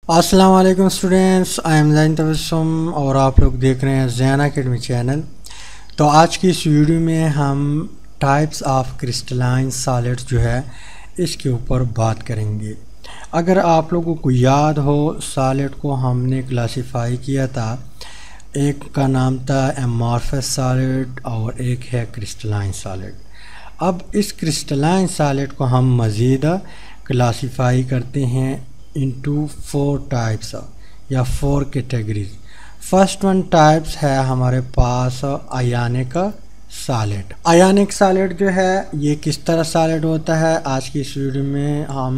अस्सलाम वालेकुम students, I am ज़ैन तबस्सुम और आप लोग देख रहे हैं ज़ैन अकेडमी चैनल। तो आज की इस वीडियो में हम टाइप्स ऑफ क्रिस्टलाइन सॉलिड्स जो है इसके ऊपर बात करेंगे। अगर आप लोगों को याद हो, सॉलिड को हमने क्लासिफाई किया था, एक का नाम था एमॉर्फस सॉलिड और एक है क्रिस्टलाइन सॉलिड। अब इस क्रिस्टलाइन सॉलिड को हम मज़ीद क्लासिफाई करते हैं इनटू 4 टाइप्स या 4 कैटेगरीज। फर्स्ट वन टाइप्स है हमारे पास आयनिक सॉलिड। आयनिक सॉलिड जो है ये किस तरह सॉलिड होता है, आज की इस वीडियो में हम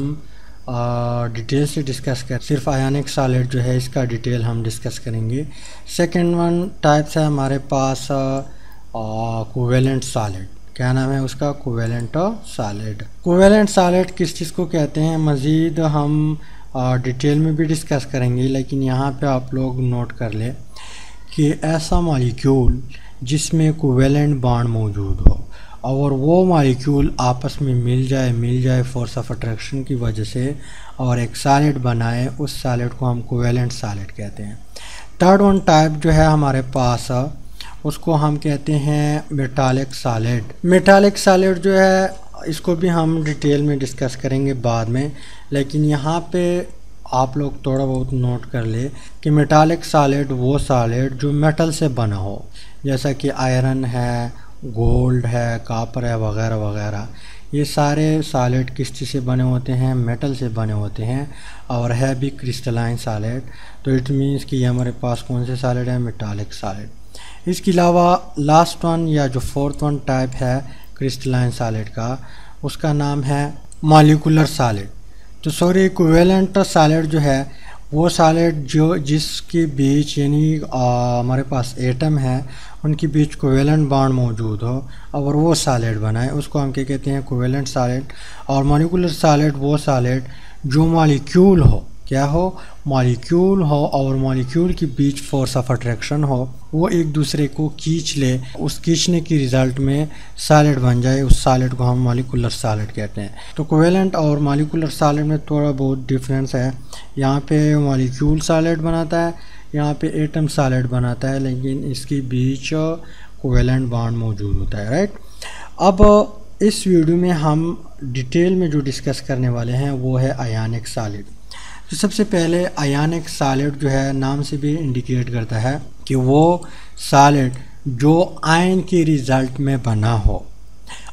डिटेल से डिस्कस कर, सिर्फ आयनिक सॉलिड जो है इसका डिटेल हम डिस्कस करेंगे। सेकंड वन टाइप्स है हमारे पास कोवेलेंट सॉलिड। क्या नाम है उसका? Covalent solid. कोवेलेंट सॉलिड किस चीज़ को कहते हैं मज़ीद हम डिटेल में भी डिस्कस करेंगे, लेकिन यहाँ पे आप लोग नोट कर ले कि ऐसा मॉलिक्यूल जिसमें कोवेलेंट बॉन्ड मौजूद हो और वो मॉलिक्यूल आपस में मिल जाए फोर्स ऑफ अट्रैक्शन की वजह से और एक सॉलिड बनाए, उस सॉलिड को हम कोवेलेंट सॉलिड कहते हैं। थर्ड वन टाइप जो है हमारे पास उसको हम कहते हैं मेटालिक सॉलिड। मेटालिक सॉलिड जो है इसको भी हम डिटेल में डिस्कस करेंगे बाद में, लेकिन यहाँ पे आप लोग थोड़ा बहुत नोट कर ले कि मेटालिक सॉलिड वो सॉलिड जो मेटल से बना हो, जैसा कि आयरन है, गोल्ड है, कॉपर है, वगैरह वगैरह। ये सारे सॉलिड किस चीज़ से बने होते हैं? मेटल से बने होते हैं और है भी क्रिस्टलाइन सॉलिड। तो इट मीन्स कि हमारे पास कौन से सॉलिड है? Metallic solid. इसके अलावा लास्ट वन या जो फोर्थ वन टाइप है क्रिस्टलाइन सॉलिड का, उसका नाम है मॉलिक्यूलर सॉलिड। तो सॉरी, कोवेलेंट सॉलिड जो है वो सॉलिड जो जिसके बीच यानी हमारे पास एटम है उनके बीच कोवेलेंट बॉन्ड मौजूद हो और वो सॉलिड बनाए, उसको हम क्या कहते हैं? Covalent solid. और मॉलिक्यूलर सॉलिड वो सॉलिड जो मॉलिक्यूल हो, क्या हो? मॉलिक्यूल हो और मॉलिक्यूल के बीच फोर्स ऑफ अट्रैक्शन हो, वो एक दूसरे को खींच ले, उस खींचने की रिज़ल्ट में सॉलिड बन जाए, उस सॉलिड को हम मॉलिक्यूलर सॉलिड कहते हैं। तो कोवेलेंट और मॉलिक्यूलर सॉलिड में थोड़ा बहुत डिफरेंस है। यहाँ पे मॉलिक्यूल सॉलिड बनाता है, यहाँ पे एटम सॉलिड बनाता है, लेकिन इसके बीच कोवेलेंट बॉन्ड मौजूद होता है, राइट। अब इस वीडियो में हम डिटेल में जो डिस्कस करने वाले हैं वो है आयनिक सॉलिड। तो सबसे पहले आयनिक सॉलिड जो है नाम से भी इंडिकेट करता है कि वो सॉलिड जो आयन के रिज़ल्ट में बना हो।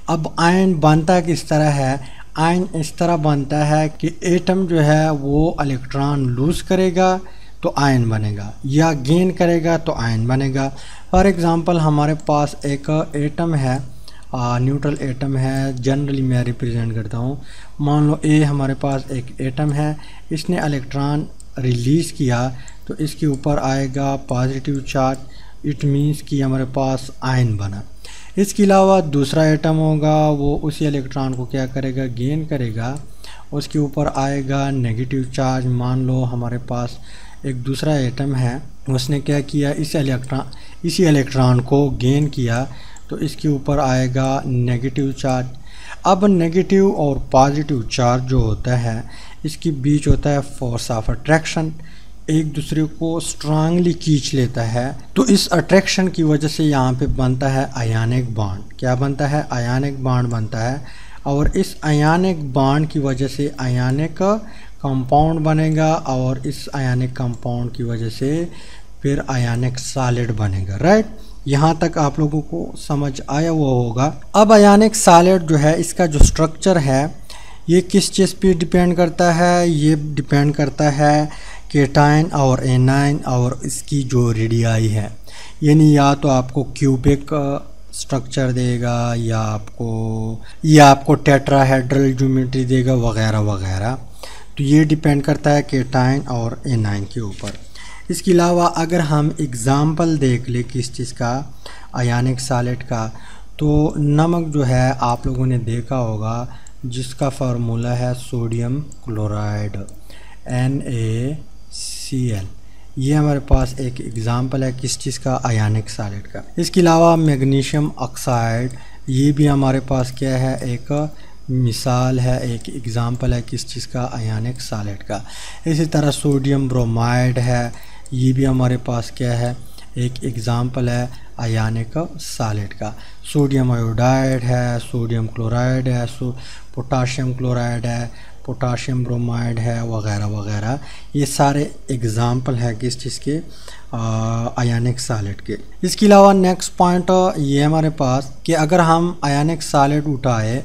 अब आयन बनता किस तरह है? आयन इस तरह बनता है कि एटम जो है वो इलेक्ट्रॉन लूज़ करेगा तो आयन बनेगा, या गेन करेगा तो आयन बनेगा। फॉर एग्ज़ाम्पल हमारे पास एक एटम है, न्यूट्रल एटम है, जनरली मैं रिप्रेजेंट करता हूँ। मान लो ए हमारे पास एक एटम है, इसने इलेक्ट्रॉन रिलीज़ किया तो इसके ऊपर आएगा पॉजिटिव चार्ज, इट मीन्स कि हमारे पास आयन बना। इसके अलावा दूसरा एटम होगा, वो उसी इलेक्ट्रॉन को क्या करेगा? गेन करेगा, उसके ऊपर आएगा नेगेटिव चार्ज। मान लो हमारे पास एक दूसरा एटम है, उसने क्या किया? इसी इलेक्ट्रॉन को गेन किया तो इसके ऊपर आएगा नेगेटिव चार्ज। अब नेगेटिव और पॉजिटिव चार्ज जो होता है इसके बीच होता है फोर्स ऑफ अट्रैक्शन, एक दूसरे को स्ट्रांगली खींच लेता है। तो इस अट्रैक्शन की वजह से यहाँ पे बनता है आयनिक बॉन्ड। क्या बनता है? आयनिक बॉन्ड बनता है, और इस आयनिक बॉन्ड की वजह से आयनिक कंपाउंड बनेगा और इस आयनिक कंपाउंड की वजह से फिर आयनिक सॉलिड बनेगा, राइट। यहाँ तक आप लोगों को समझ आया हुआ होगा। अब आयनिक सॉलिड जो है इसका जो स्ट्रक्चर है ये किस चीज़ पे डिपेंड करता है? ये डिपेंड करता है केटाइन और एनाइन और इसकी जो रेडियाई है, यानी या तो आपको क्यूबिक स्ट्रक्चर देगा या आपको टेट्राहेड्रल ज्योमेट्री देगा, वगैरह वगैरह। तो ये डिपेंड करता है केटाइन और एनाइन के ऊपर। इसके अलावा अगर हम एग्ज़ाम्पल देख ले किस चीज़ का? आयनिक सॉलिड का, तो नमक जो है आप लोगों ने देखा होगा जिसका फार्मूला है सोडियम क्लोराइड NaCl। ये हमारे पास एक एग्ज़ाम्पल है किस चीज़ का? आयनिक सॉलिड का। इसके अलावा मैग्नीशियम ऑक्साइड, ये भी हमारे पास क्या है? एक मिसाल है, एक एग्ज़ाम्पल है किस चीज़ का, आयनिक सॉलिड का। इसी तरह सोडियम ब्रोमाइड है, ये भी हमारे पास क्या है, एक एग्ज़ाम्पल है आयनिक सॉलिड का। सोडियम आयोडाइड है, सोडियम क्लोराइड है, पोटाशियम क्लोराइड है, पोटाशियम ब्रोमाइड है, वगैरह वगैरह। ये सारे एग्ज़ाम्पल है किस चीज़ के, आयनिक सॉलिड के। इसके अलावा नेक्स्ट पॉइंट ये हमारे पास कि अगर हम आयनिक सॉलिड उठाए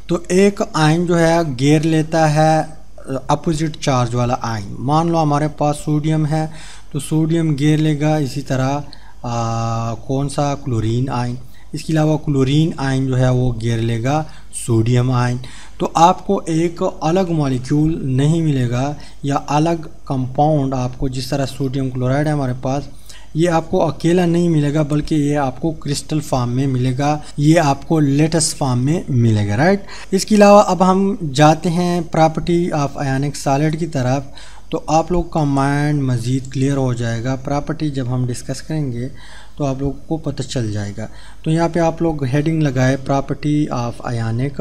तो एक आयन जो है घेर लेता है अपोजिट चार्ज वाला आयन। मान लो हमारे पास सोडियम है तो सोडियम घेर लेगा इसी तरह कौन सा, क्लोरीन आयन। इसके अलावा क्लोरीन आयन जो है वो घेर लेगा सोडियम आयन। तो आपको एक अलग मॉलिक्यूल नहीं मिलेगा या अलग कंपाउंड आपको, जिस तरह सोडियम क्लोराइड है हमारे पास, ये आपको अकेला नहीं मिलेगा बल्कि ये आपको क्रिस्टल फॉर्म में मिलेगा, ये आपको लेटेस फॉर्म में मिलेगा, राइट। इसके अलावा अब हम जाते हैं प्रॉपर्टी ऑफ आयनिक सॉलिड की तरफ, तो आप लोग का माइंड मज़ीद क्लियर हो जाएगा। प्रॉपर्टी जब हम डिस्कस करेंगे तो आप लोगों को पता चल जाएगा। तो यहाँ पे आप लोग हेडिंग लगाए property of ionic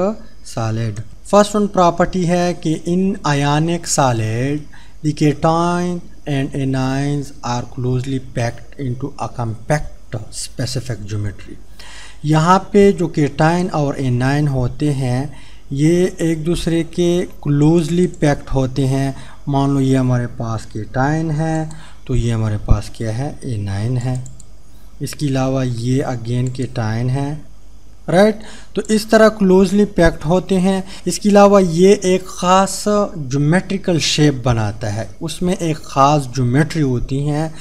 solid. First one property है कि in ionic solid the cation and anions are closely packed into a compact specific geometry। यहाँ पे जो केटाइन और एनाइन होते हैं ये एक दूसरे के क्लोजली पैक्ड होते हैं। मान लो ये हमारे पास केटाइन है तो ये हमारे पास क्या है, एनाइन है। इसके अलावा ये अगेन केटाइन है, राइट। तो इस तरह क्लोजली पैक्ड होते हैं। इसके अलावा ये एक ख़ास ज्योमेट्रिकल शेप बनाता है, उसमें एक ख़ास ज्योमेट्री होती हैं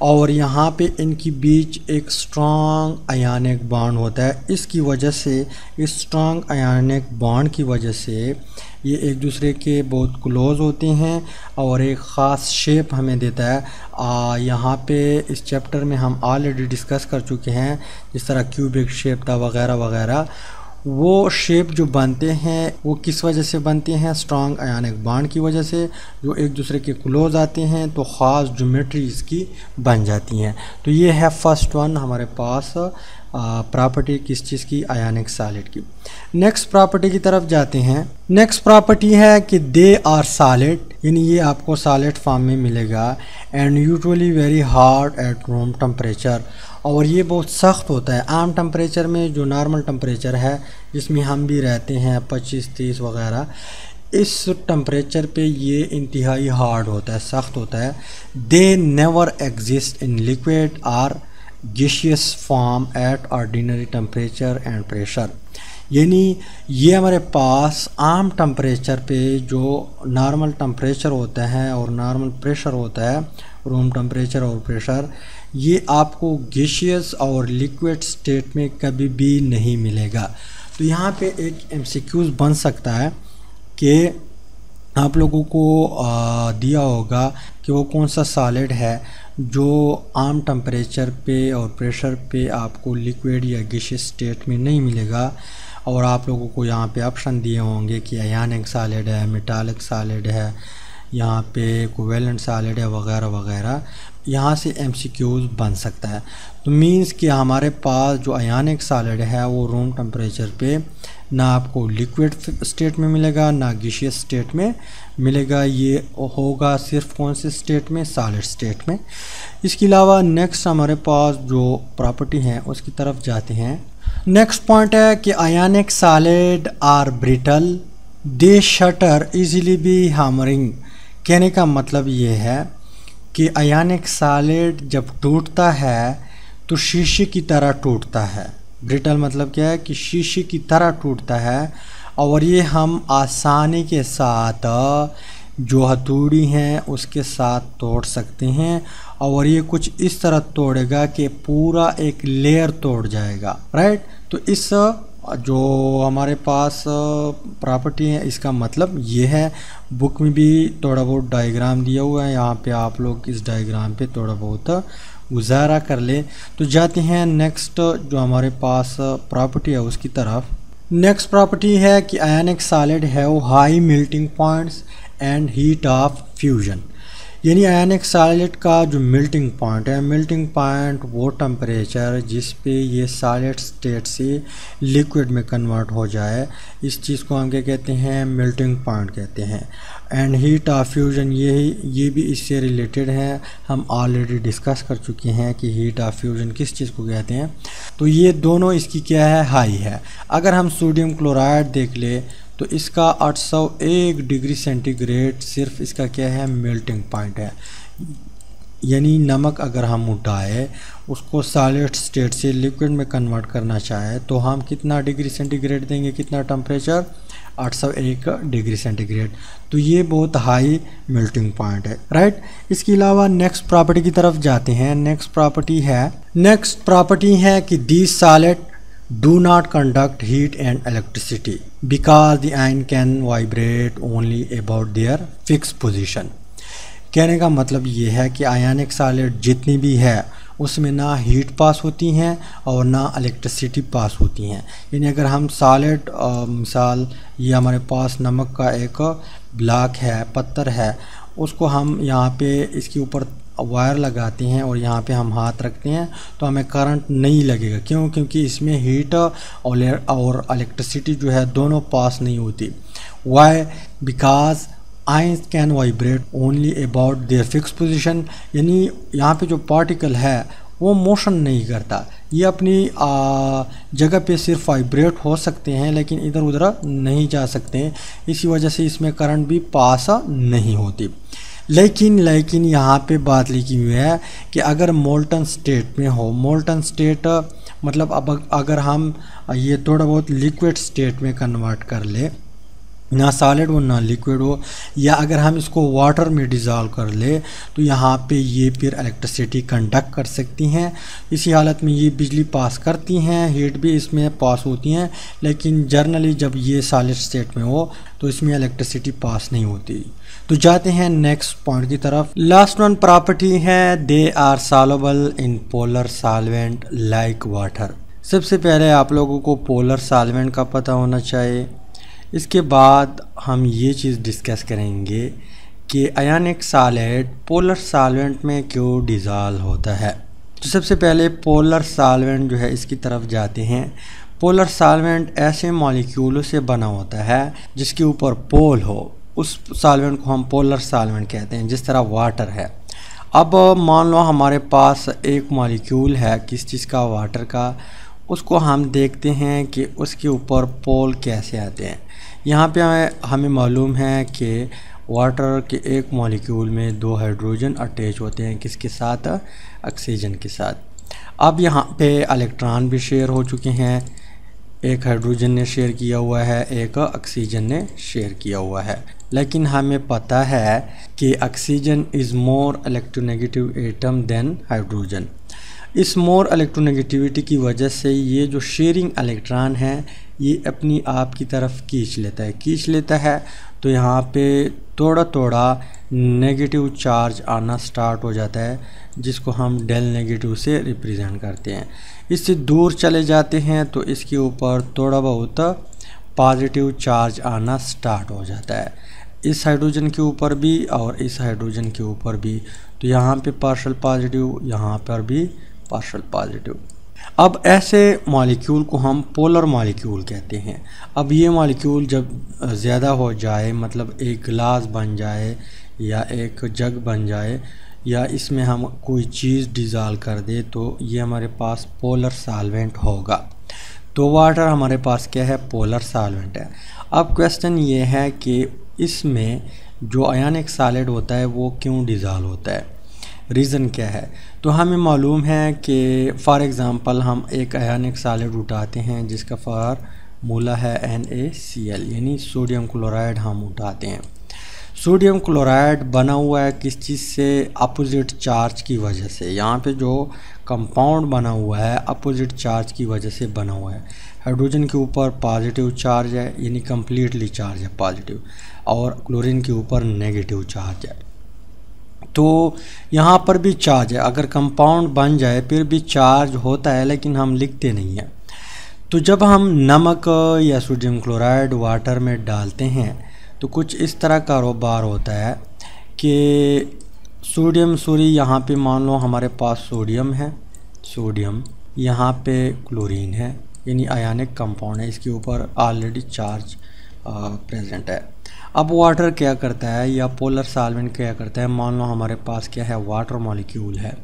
और यहाँ पे इनकी बीच एक स्ट्रॉन्ग आयनिक बॉन्ड होता है। इसकी वजह से, इस स्ट्रॉन्ग आयनिक बॉन्ड की वजह से ये एक दूसरे के बहुत क्लोज होते हैं और एक ख़ास शेप हमें देता है। यहाँ पे इस चैप्टर में हम ऑलरेडी डिस्कस कर चुके हैं, जिस तरह क्यूबिक शेप था वगैरह वगैरह। वो शेप जो बनते हैं वो किस वजह से बनते हैं, स्ट्रॉन्ग आयनिक बॉन्ड की वजह से, जो एक दूसरे के क्लोज आते हैं तो ख़ास ज्योमेट्री इसकी बन जाती हैं। तो ये है फर्स्ट वन हमारे पास प्रॉपर्टी किस चीज़ की, आयनिक सॉलिड की। नेक्स्ट प्रॉपर्टी की तरफ जाते हैं। नेक्स्ट प्रॉपर्टी है कि दे आर सॉलिड, यानी ये आपको सॉलिड फॉर्म में मिलेगा, and usually very hard at room temperature, और ये बहुत सख्त होता है आम टेम्परेचर में, जो नॉर्मल टेम्परेचर है जिसमें हम भी रहते हैं 25-30 वगैरह, इस टेम्परेचर पे ये इंतहाई हार्ड होता है, सख्त होता है। They never exist in liquid और gaseous form at ordinary temperature and pressure, यानी ये हमारे पास आम टेम्परेचर पे जो नॉर्मल टेम्परेचर होता है और नॉर्मल प्रेशर होता है, रूम टेम्परेचर और प्रेशर, ये आपको गैसियस और लिक्विड स्टेट में कभी भी नहीं मिलेगा। तो यहाँ पे एक एमसीक्यूज़ बन सकता है कि आप लोगों को दिया होगा कि वो कौन सा सॉलिड है जो आम टेम्परेचर पे और प्रेशर पे आपको लिक्विड या गैसियस स्टेट में नहीं मिलेगा, और आप लोगों को यहाँ पे ऑप्शन दिए होंगे कि आयनिक सॉलिड है, मेटालिक सॉलिड है, यहाँ पे कोवेलेंट सॉलिड है, वगैरह वगैरह। यहाँ से एमसीक्यूज़ बन सकता है। तो मींस कि हमारे पास जो आयनिक सॉलिड है वो रूम टेम्परेचर पे ना आपको लिक्विड स्टेट में मिलेगा ना गैसियस स्टेट में मिलेगा, ये होगा सिर्फ कौन से स्टेट में, सॉलिड स्टेट में। इसके अलावा नेक्स्ट हमारे पास जो प्रॉपर्टी है उसकी तरफ जाते हैं। नेक्स्ट पॉइंट है कि ionic solid are brittle, they shatter easily be hammering. कहने का मतलब ये है कि आयनिक सॉलिड जब टूटता है तो शीशे की तरह टूटता है। ब्रिटल मतलब क्या है कि शीशे की तरह टूटता है, और ये हम आसानी के साथ जो हथौड़ी हैं उसके साथ तोड़ सकते हैं, और ये कुछ इस तरह तोड़ेगा कि पूरा एक लेयर तोड़ जाएगा, राइट। तो इस जो हमारे पास प्रॉपर्टी है इसका मतलब ये है। बुक में भी थोड़ा बहुत डायग्राम दिया हुआ है, यहाँ पे आप लोग इस डायग्राम पे थोड़ा बहुत गुजारा कर ले। तो जाते हैं नेक्स्ट जो हमारे पास प्रॉपर्टी है उसकी तरफ। नेक्स्ट प्रॉपर्टी है कि ionic solid have high melting points and heat of fusion, यानी आयनिक सॉलिड का जो मेल्टिंग पॉइंट है, मेल्टिंग पॉइंट वो टेम्परेचर जिस पे ये सॉलिड स्टेट से लिक्विड में कन्वर्ट हो जाए, इस चीज़ को हम क्या कहते हैं, मेल्टिंग पॉइंट कहते हैं। एंड हीट ऑफ फ्यूजन ये भी इससे रिलेटेड है, हम ऑलरेडी डिस्कस कर चुके हैं कि हीट ऑफ फ्यूजन किस चीज़ को कहते हैं। तो ये दोनों इसकी क्या है, हाई है। अगर हम सोडियम क्लोराइड देख ले तो इसका 801 डिग्री सेंटीग्रेड सिर्फ इसका क्या है, मेल्टिंग पॉइंट है। यानी नमक अगर हम उठाए उसको सॉलिड स्टेट से लिक्विड में कन्वर्ट करना चाहे तो हम कितना डिग्री सेंटीग्रेड देंगे, कितना टेम्परेचर, 801 डिग्री सेंटीग्रेड। तो ये बहुत हाई मेल्टिंग पॉइंट है, राइट। इसके अलावा नेक्स्ट प्रॉपर्टी की तरफ जाते हैं। नेक्स्ट प्रॉपर्टी है कि these solid do not conduct heat and electricity because the ion can vibrate only about their fixed position। कहने का मतलब ये है कि आयनिक सॉलिड जितनी भी है उसमें ना हीट पास होती हैं और ना इलेक्ट्रिसिटी पास होती हैं। यानी अगर हम सॉलिड मिसाल ये हमारे पास नमक का एक ब्लॉक है, पत्थर है, उसको हम यहाँ पे इसके ऊपर वायर लगाते हैं और यहाँ पे हम हाथ रखते हैं तो हमें करंट नहीं लगेगा। क्यों? क्योंकि इसमें हीट और इलेक्ट्रिसिटी जो है दोनों पास नहीं होती। Why? Because ions can vibrate only about their fix position. यानी यहाँ पे जो पार्टिकल है वो मोशन नहीं करता, ये अपनी जगह पे सिर्फ वाइब्रेट हो सकते हैं लेकिन इधर उधर नहीं जा सकते। इसी वजह से इसमें करंट भी पास नहीं होती। लेकिन यहाँ पे बात लिखी हुई है कि अगर मोल्टन स्टेट में हो, मोल्टन स्टेट मतलब अब अगर हम ये थोड़ा बहुत लिक्विड स्टेट में कन्वर्ट कर ले, ना सॉलिड हो ना लिक्विड हो, या अगर हम इसको वाटर में डिज़ोल्व कर ले तो यहाँ पे ये फिर इलेक्ट्रिसिटी कंडक्ट कर सकती हैं। इसी हालत में ये बिजली पास करती हैं, हीट भी इसमें पास होती हैं। लेकिन जनरली जब ये सॉलिड स्टेट में हो तो इसमें इलेक्ट्रिसिटी पास नहीं होती। तो जाते हैं नेक्स्ट पॉइंट की तरफ। लास्ट वन प्रॉपर्टी है they are soluble in polar solvent like water. सबसे पहले आप लोगों को पोलर सॉल्वेंट का पता होना चाहिए। इसके बाद हम ये चीज़ डिस्कस करेंगे कि आयनिक सॉलिड पोलर सॉल्वेंट में क्यों डिज़ोल्व होता है। तो सबसे पहले पोलर सॉल्वेंट जो है इसकी तरफ जाते हैं। पोलर सॉल्वेंट ऐसे मॉलिक्यूलों से बना होता है जिसके ऊपर पोल हो, उस सॉल्वेंट को हम पोलर सॉल्वेंट कहते हैं, जिस तरह वाटर है। अब मान लो हमारे पास एक मॉलिक्यूल है किस चीज़ का, वाटर का, उसको हम देखते हैं कि उसके ऊपर पोल कैसे आते हैं। यहाँ पे हमें मालूम है कि वाटर के एक मॉलिक्यूल में 2 हाइड्रोजन अटैच होते हैं, किसके साथ, ऑक्सीजन के साथ। अब यहाँ पे इलेक्ट्रॉन भी शेयर हो चुके हैं, एक हाइड्रोजन ने शेयर किया हुआ है, एक ऑक्सीजन ने शेयर किया हुआ है। लेकिन हमें पता है कि oxygen is more electronegative atom than hydrogen. इस मोर इलेक्ट्रोनेगेटिविटी की वजह से ये जो शेयरिंग इलेक्ट्रॉन है ये अपनी आप की तरफ खींच लेता है तो यहाँ पे थोड़ा थोड़ा नेगेटिव चार्ज आना स्टार्ट हो जाता है, जिसको हम डेल नेगेटिव से रिप्रेजेंट करते हैं। इससे दूर चले जाते हैं तो इसके ऊपर थोड़ा बहुत पॉजिटिव चार्ज आना स्टार्ट हो जाता है, इस हाइड्रोजन के ऊपर भी और इस हाइड्रोजन के ऊपर भी। तो यहाँ पे पार्शियल पॉजिटिव, यहाँ पर भी पार्शियल पॉजिटिव। अब ऐसे मॉलिक्यूल को हम पोलर मॉलिक्यूल कहते हैं। अब ये मॉलिक्यूल जब ज़्यादा हो जाए, मतलब एक गिलास बन जाए या एक जग बन जाए या इसमें हम कोई चीज़ डिज़ोल्व कर दे तो ये हमारे पास पोलर सॉल्वेंट होगा। तो वाटर हमारे पास क्या है, पोलर सॉल्वेंट है। अब क्वेश्चन ये है कि इसमें जो आयनिक सॉलिड होता है वो क्यों डिज़ोल्व होता है, रीज़न क्या है। तो हमें मालूम है कि फॉर एग्ज़ाम्पल हम एक आयनिक सॉलिड उठाते हैं जिसका फार्मूला है NaCl, यानी सोडियम क्लोराइड हम उठाते हैं। सोडियम क्लोराइड बना हुआ है किस चीज़ से, अपोजिट चार्ज की वजह से। यहाँ पे जो कंपाउंड बना हुआ है अपोजिट चार्ज की वजह से बना हुआ है। हाइड्रोजन के ऊपर पॉजिटिव चार्ज है, यानी कम्प्लीटली चार्ज है पॉजिटिव, और क्लोरीन के ऊपर नेगेटिव चार्ज है। तो यहाँ पर भी चार्ज है, अगर कंपाउंड बन जाए फिर भी चार्ज होता है लेकिन हम लिखते नहीं हैं। तो जब हम नमक या सोडियम क्लोराइड वाटर में डालते हैं तो कुछ इस तरह कारोबार होता है कि सोडियम सॉरी यहाँ पे मान लो हमारे पास सोडियम है, सोडियम, यहाँ पे क्लोरीन है, यानी आयनिक कंपाउंड है, इसके ऊपर ऑलरेडी चार्ज प्रेजेंट है। अब वाटर क्या करता है या पोलर सॉल्वेंट क्या करता है, मान लो हमारे पास क्या है, वाटर मॉलिक्यूल है,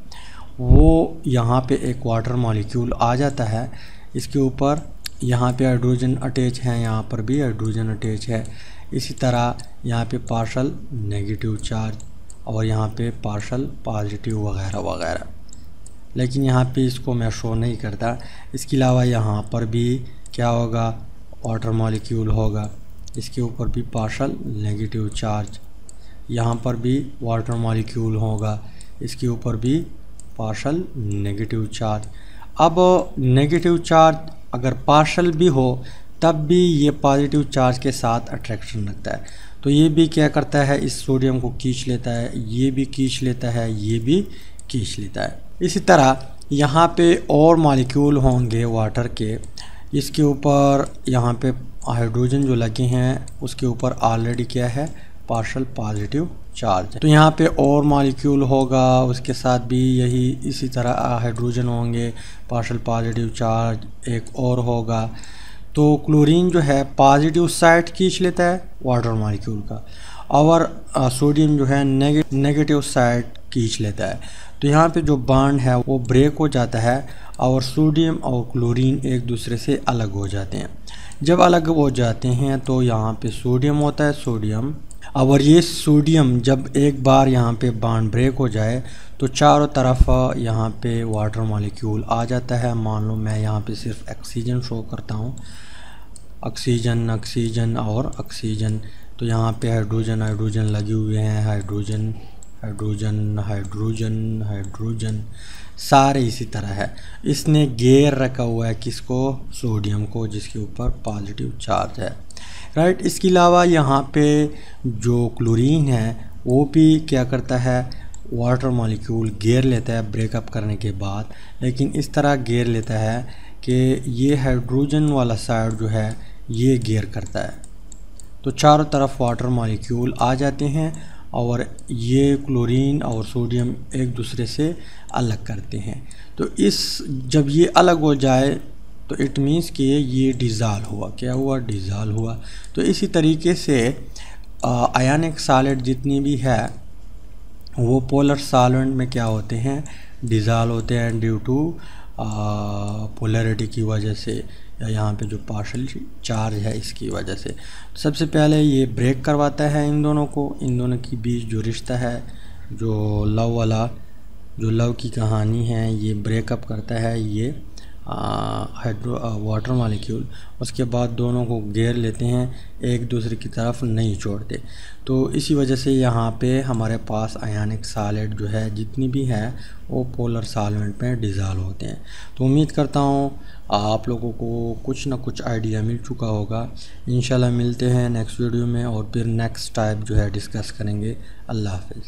वो यहाँ पे एक वाटर मॉलिक्यूल आ जाता है, इसके ऊपर यहाँ पे हाइड्रोजन अटैच है, यहाँ पर भी हाइड्रोजन अटैच है, इसी तरह यहाँ पे पार्शल नेगेटिव चार्ज और यहाँ पे पार्शल पॉजिटिव वगैरह वगैरह, लेकिन यहाँ पे इसको मैं शो नहीं करता। इसके अलावा यहाँ पर भी क्या होगा, वाटर मॉलिक्यूल होगा, इसके ऊपर भी पार्शल नेगेटिव चार्ज, यहाँ पर भी वाटर मॉलिक्यूल होगा, इसके ऊपर भी पार्शल नेगेटिव चार्ज। अब नेगेटिव चार्ज अगर पार्शल भी हो तब भी ये पॉजिटिव चार्ज के साथ अट्रैक्शन रखता है, तो ये भी क्या करता है, इस सोडियम को खींच लेता है, ये भी खींच लेता है, ये भी खींच लेता है। इसी तरह यहाँ पे और मॉलिक्यूल होंगे वाटर के, इसके ऊपर यहाँ पे हाइड्रोजन जो लगे हैं उसके ऊपर ऑलरेडी क्या है, पार्शल पॉजिटिव चार्ज। तो यहाँ पे और मॉलिक्यूल होगा, उसके साथ भी यही इसी तरह हाइड्रोजन होंगे, पार्शल पॉजिटिव चार्ज एक और होगा। तो क्लोरीन जो है पॉजिटिव साइड खींच लेता है वाटर मॉलिक्यूल का, और सोडियम जो है नेगेटिव साइड खींच लेता है। तो यहाँ पे जो बॉन्ड है वो ब्रेक हो जाता है और सोडियम और क्लोरीन एक दूसरे से अलग हो जाते हैं। जब अलग हो जाते हैं तो यहाँ पे सोडियम होता है, सोडियम, और ये सोडियम जब एक बार यहाँ पे बॉन्ड ब्रेक हो जाए तो चारों तरफ यहाँ पे वाटर मॉलिक्यूल आ जाता है। मान लो मैं यहाँ पे सिर्फ ऑक्सीजन शो करता हूँ, ऑक्सीजन, ऑक्सीजन और ऑक्सीजन, तो यहाँ पे हाइड्रोजन हाइड्रोजन लगे हुए हैं, हाइड्रोजन हाइड्रोजन हाइड्रोजन हाइड्रोजन, सारे इसी तरह है। इसने घेर रखा हुआ है किसको, सोडियम को, जिसके ऊपर पॉजिटिव चार्ज है, राइट। इसके अलावा यहाँ पे जो क्लोरीन है वो भी क्या करता है, वाटर मॉलिक्यूल घेर लेता है ब्रेकअप करने के बाद, लेकिन इस तरह घेर लेता है कि ये हाइड्रोजन वाला साइड जो है ये घेर करता है, तो चारों तरफ वाटर मॉलिक्यूल आ जाते हैं और ये क्लोरीन और सोडियम एक दूसरे से अलग करते हैं। तो इस जब ये अलग हो जाए तो इट मीन्स कि ये डिज़ाल्व हुआ, क्या हुआ, डिज़ाल्व हुआ। तो इसी तरीके से आयनिक सॉलिड जितनी भी है वो पोलर सॉल्वेंट में क्या होते हैं, डिज़ाल्व होते हैं ड्यू टू पोलैरिटी की वजह से, या यहाँ पे जो पार्शियल चार्ज है इसकी वजह से। सबसे पहले ये ब्रेक करवाता है इन दोनों को, इन दोनों के बीच जो रिश्ता है, जो लव वाला, जो लव की कहानी है, ये ब्रेकअप करता है ये वाटर मॉलिक्यूल। उसके बाद दोनों को घेर लेते हैं, एक दूसरे की तरफ नहीं छोड़ते। तो इसी वजह से यहाँ पे हमारे पास आयनिक सॉलिड जो है जितनी भी है वो पोलर सॉल्वेंट में डिज़ाल्व होते हैं। तो उम्मीद करता हूँ आप लोगों को कुछ ना कुछ आइडिया मिल चुका होगा। इंशाल्लाह मिलते हैं नेक्स्ट वीडियो में और फिर नेक्स्ट टाइप जो है डिस्कस करेंगे। अल्लाह हाफ़िज़।